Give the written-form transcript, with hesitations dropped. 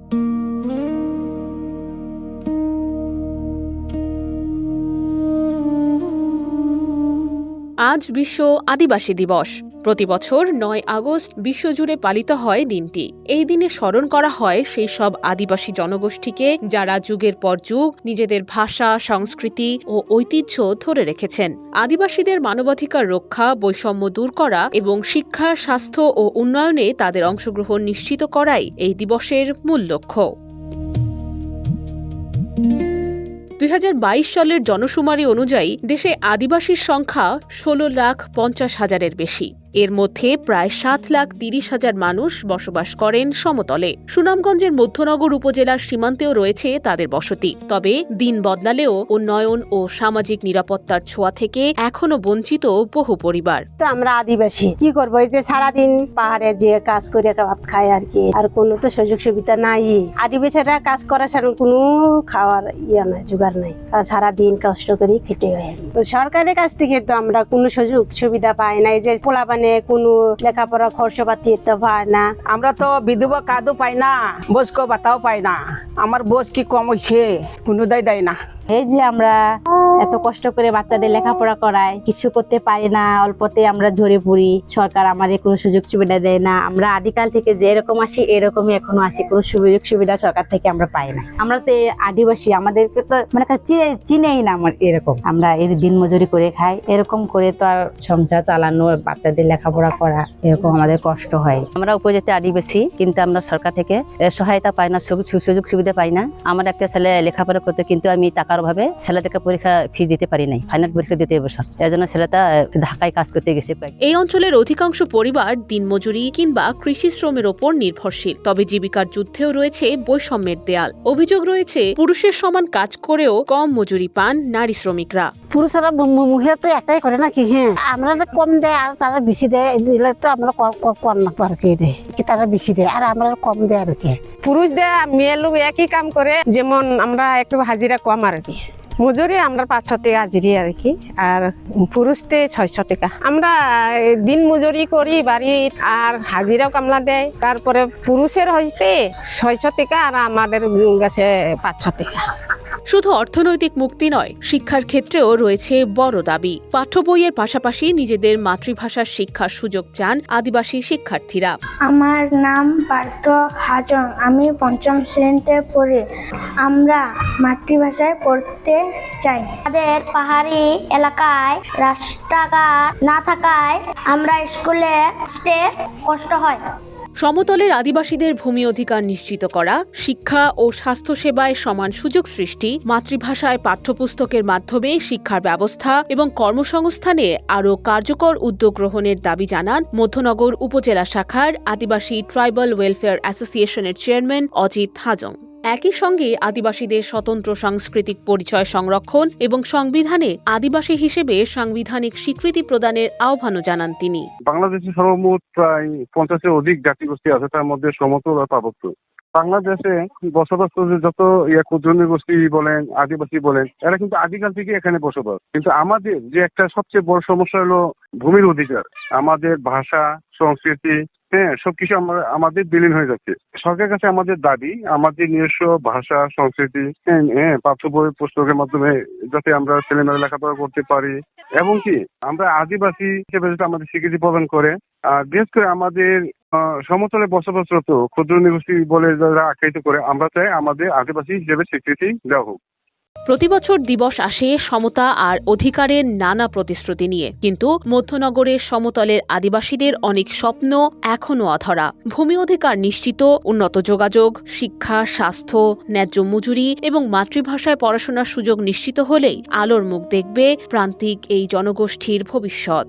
আজ বিশ্ব আদিবাসী দিবস। প্রতি বছর ৯ আগস্ট বিশ্বজুড়ে পালিত হয় দিনটি। এই দিনে স্মরণ করা হয় সেই সব আদিবাসী জনগোষ্ঠীকে যারা যুগের পর যুগ নিজেদের ভাষা, সংস্কৃতি ও ঐতিহ্য ধরে রেখেছেন। আদিবাসীদের মানবাধিকার রক্ষা, বৈষম্য দূর করা এবং শিক্ষা, স্বাস্থ্য ও উন্নয়নে তাদের অংশগ্রহণ নিশ্চিত করাই এই দিবসের মূল লক্ষ্য। ২০২২ সালের জনশুমারি অনুযায়ী দেশে আদিবাসীর সংখ্যা ১৬,৫০,০০০-এর বেশি। এর মধ্যে প্রায় ৭,৩০,০০০ মানুষ বসবাস করেন সমতলে। সুনামগঞ্জের মধ্যনগর উপজেলার সীমান্তেও রয়েছে তাদের বসতি। তবে দিন বদলালেও উন্নয়ন ও সামাজিক নিরাপত্তার ছোঁয়া থেকে এখনো বঞ্চিত বহু পরিবার। তো আমরা আদিবাসী কি করবো, এই যে সারাদিন পাহাড়ে যে কাজ করে ভাত খায় আর কি, আর কোনো তো সুযোগ সুবিধা নাই। আদিবাসীরা কাজ করার সারা কোনো খাওয়ার নাই, জোগাড় নাই, সারাদিন কষ্ট করে খেতে হয়। তো সরকারের কাছ থেকে তো আমরা কোনো সুযোগ সুবিধা পাই না, এই যে পোলা কোনো লেখাপড়া খরচপাতি পায় না। আমরা তো বিধবা কাদও পাই না, বোঝকো বাতাও পাই না। আমার বোঝ কি কম হয়েছে, কোনো দেয় না। এই যে আমরা এত কষ্ট করে বাচ্চাদের লেখাপড়া করাই, কিছু করতে পারি না, অল্পতে আমরা ঝরে পড়ি। সরকার আমাদের কোনো সুযোগ সুবিধা দেয় না। আমরা আদিকাল থেকে যেরকম আসি এরকমই এখনো আসি, কোনো সুযোগ সুবিধা সরকার থেকে আমরা পাই না। আমরা তো আদিবাসী, আমাদেরকে তো মানে চিনেই না। এরকম আমরা এর দিন মজুরি করে খাই, এরকম করে তো আর সংসার চালানো, বাচ্চাদের লেখাপড়া করা এরকম আমাদের কষ্ট হয়। আমরা উপজাতি আদিবাসী, কিন্তু আমরা সরকার থেকে সহায়তা পাই না, সুযোগ সুবিধা পাই না। আমার একটা ছেলে লেখাপড়া করতে, কিন্তু আমি টাকার অভাবে ছেলেটাকে পরীক্ষা ফি দিতে পারি নাই, ফাইনাল পরীক্ষা দিতে বসা। এর জন্য ছেলেটা ঢাকায় কাজ করতে গেছে। এই অঞ্চলের অধিকাংশ পরিবার দিনমজুরি কিংবা কৃষি শ্রমের ওপর নির্ভরশীল। তবে জীবিকার যুদ্ধেও রয়েছে বৈষম্যের দেয়াল। অভিযোগ রয়েছে পুরুষের সমান কাজ করেও কম মজুরি পান নারী শ্রমিকরা। পুরুষরা মুখে তো একটাই করে নাকি, হ্যাঁ আমরা কম দেয় আর তারা বেশি দেয়, তো আমরা কম না পার কে দেয়, তারা বেশি দেয় আর আমরা কম দেয় আর কি। পুরুষ দেয় মেয়ে লোক একই কাম করে, যেমন আমরা একটু হাজিরা কম আর কি। মজুরি আমরা 500 টাকা হাজিরি আর কি, আর পুরুষতে 600 টাকা। আমরা দিন মজুরি করি বাড়ি, আর হাজিরাও কামলা দেয়। তারপরে পুরুষের হইতে 600 টাকা আর আমাদের কাছে 500 টাকা। শুধু অর্থনৈতিক মুক্তি নয়, শিক্ষার ক্ষেত্রেও রয়েছে বড় দাবি। পাঠ্য বইয়ের পাশাপাশি নিজেদের মাতৃভাষার শিক্ষার সুযোগ চান আদিবাসী শিক্ষার্থীরা। আমার নাম পার্থ হাজং, আমি 5ম শ্রেণীতে পড়ি। আমরা মাতৃভাষায় পড়তে চাই। আমাদের পাহাড়ি এলাকায় রাস্তাঘাট না থাকায় আমরা স্কুলে আসতে কষ্ট হয়। সমতলের আদিবাসীদের ভূমি অধিকার নিশ্চিত করা, শিক্ষা ও স্বাস্থ্যসেবায় সমান সুযোগ সৃষ্টি, মাতৃভাষায় পাঠ্যপুস্তকের মাধ্যমে শিক্ষার ব্যবস্থা এবং কর্মসংস্থানে আরও কার্যকর উদ্যোগ গ্রহণের দাবি জানান মধ্যনগর উপজেলা শাখার আদিবাসী ট্রাইবাল ওয়েলফেয়ার অ্যাসোসিয়েশনের চেয়ারম্যান অজিত হাজং। একই সঙ্গে আদিবাসীদের স্বতন্ত্র সাংস্কৃতিক পরিচয় সংরক্ষণ এবং সংবিধানে আদিবাসী হিসেবে সাংবিধানিক স্বীকৃতি প্রদানের আহ্বানও জানান তিনি। বাংলাদেশে সর্বমোট প্রায় 50-এর অধিক জাতিগোষ্ঠী আছে, তার মধ্যে সমতল আর পার্বত্য। বাংলাদেশে বসবাস করছে যত ক্ষুদ্র গোষ্ঠী বলেন, আদিবাসী বলেন, এরা কিন্তু আদিকাল থেকে এখানে বসবাস। কিন্তু আমাদের যে একটা সবচেয়ে বড় সমস্যা হলো ভূমির অধিকার। আমাদের ভাষা, সংস্কৃতি, হ্যাঁ সবকিছু আমাদের বিলীন হয়ে যাচ্ছে। সরকারের কাছে আমাদের দাবি, আমাদের নিজস্ব ভাষা, সংস্কৃতি, পাঠ্য বই পুস্তকের মাধ্যমে যাতে আমরা ছেলেমেয়েরা লেখাপড়া করতে পারি, এবং কি আমরা আদিবাসী হিসেবে যাতে আমাদের স্বীকৃতি প্রদান করে। আর বিশেষ করে আমাদের সমতলে বসবাসরত ক্ষুদ্র নৃগোষ্ঠী বলে যারা আখ্যায়িত করে, আমরা চাই আমাদের আদিবাসী হিসেবে স্বীকৃতি দেওয়া হোক। প্রতিবছর দিবস আসে সমতা আর অধিকারের নানা প্রতিশ্রুতি নিয়ে, কিন্তু মধ্যনগরের সমতলের আদিবাসীদের অনেক স্বপ্ন এখনও অধরা। ভূমি অধিকার নিশ্চিত, উন্নত যোগাযোগ, শিক্ষা, স্বাস্থ্য, ন্যায্য মজুরি এবং মাতৃভাষায় পড়াশোনার সুযোগ নিশ্চিত হলেই আলোর মুখ দেখবে প্রান্তিক এই জনগোষ্ঠীর ভবিষ্যৎ।